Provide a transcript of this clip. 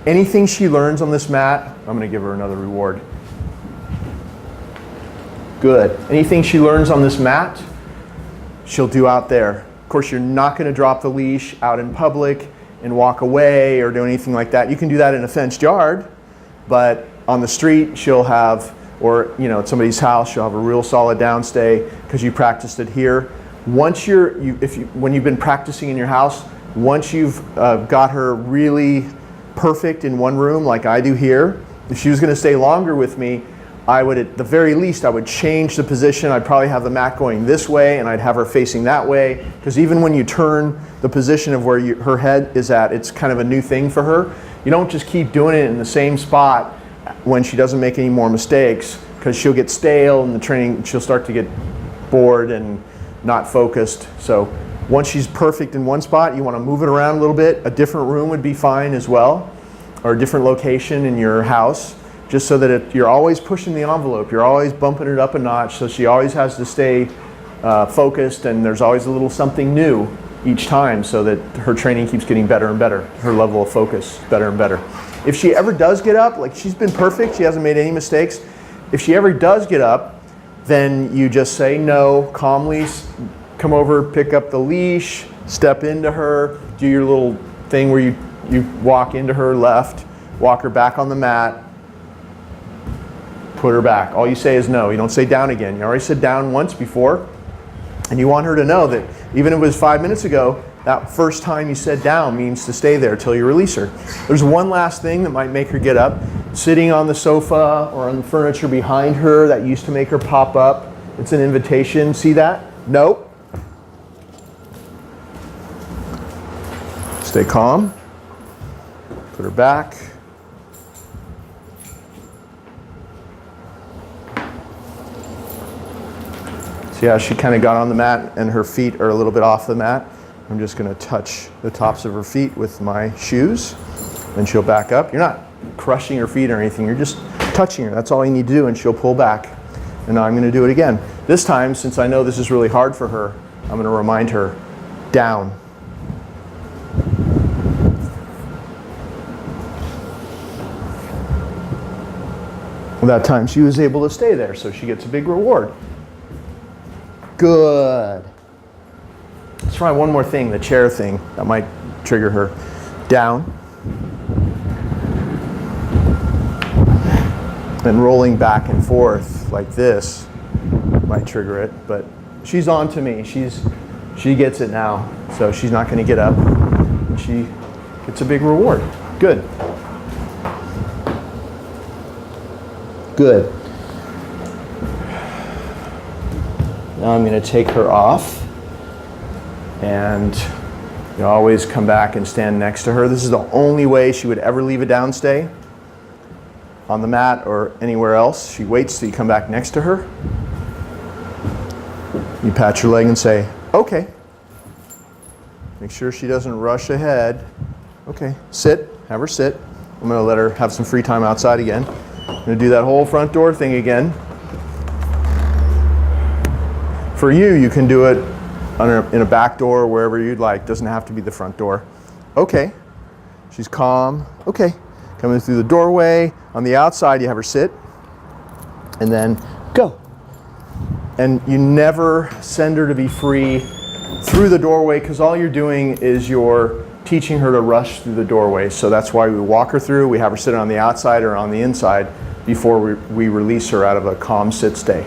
Anything she learns on this mat, I'm going to give her another reward. Good. Anything she learns on this mat, she'll do out there. Of course, you're not going to drop the leash out in public and walk away or do anything like that. You can do that in a fenced yard, but on the street she'll have, or at somebody's house, she'll have a real solid downstay because you practiced it here. Once when you've been practicing in your house, once you've got her really perfect in one room like I do here, if she was going to stay longer with me, I would, at the very least, I would change the position. I'd probably have the mat going this way and I'd have her facing that way, because even when you turn the position of where her head is at, it's kind of a new thing for her. You don't just keep doing it in the same spot when she doesn't make any more mistakes, because she'll get stale in the training, she'll start to get bored and not focused. So once she's perfect in one spot, you want to move it around a little bit. A different room would be fine as well, or a different location in your house, just so that you're always pushing the envelope. You're always bumping it up a notch, so she always has to stay focused, and there's always a little something new each time, so that her training keeps getting better and better, her level of focus better and better. If she ever does get up, like she's been perfect, she hasn't made any mistakes, if she ever does get up, then you just say no, calmly come over, pick up the leash, step into her, do your little thing where you walk into her left, walk her back on the mat, put her back. All you say is no. You don't say down again. You already said down once before, and you want her to know that even if it was 5 minutes ago, that first time you said down means to stay there till you release her. There's one last thing that might make her get up. Sitting on the sofa or on the furniture behind her, that used to make her pop up. It's an invitation. See that? Nope. Stay calm. Put her back. See how she kind of got on the mat and her feet are a little bit off the mat? I'm just going to touch the tops of her feet with my shoes, and she'll back up. You're not crushing her feet or anything, you're just touching her. That's all you need to do, and she'll pull back. And now I'm going to do it again. This time, since I know this is really hard for her, I'm going to remind her, down. Well, that time she was able to stay there, so she gets a big reward. Good. Let's try one more thing, the chair thing. That might trigger her. Down. And rolling back and forth like this might trigger it, but she's on to me. She gets it now, so she's not going to get up. And she gets a big reward. Good. Good. Now I'm going to take her off, and you always come back and stand next to her. This is the only way she would ever leave a downstay on the mat or anywhere else. She waits till you come back next to her. You pat your leg and say, okay. Make sure she doesn't rush ahead. Okay, sit, have her sit. I'm going to let her have some free time outside again. I'm going to do that whole front door thing again. For you, you can do it in a back door or wherever you'd like. Doesn't have to be the front door. Okay. She's calm. Okay. Coming through the doorway. On the outside, you have her sit. And then go. And you never send her to be free through the doorway, because all you're doing is you're teaching her to rush through the doorway. So that's why we walk her through. We have her sit on the outside or on the inside before we release her out of a calm sit stay.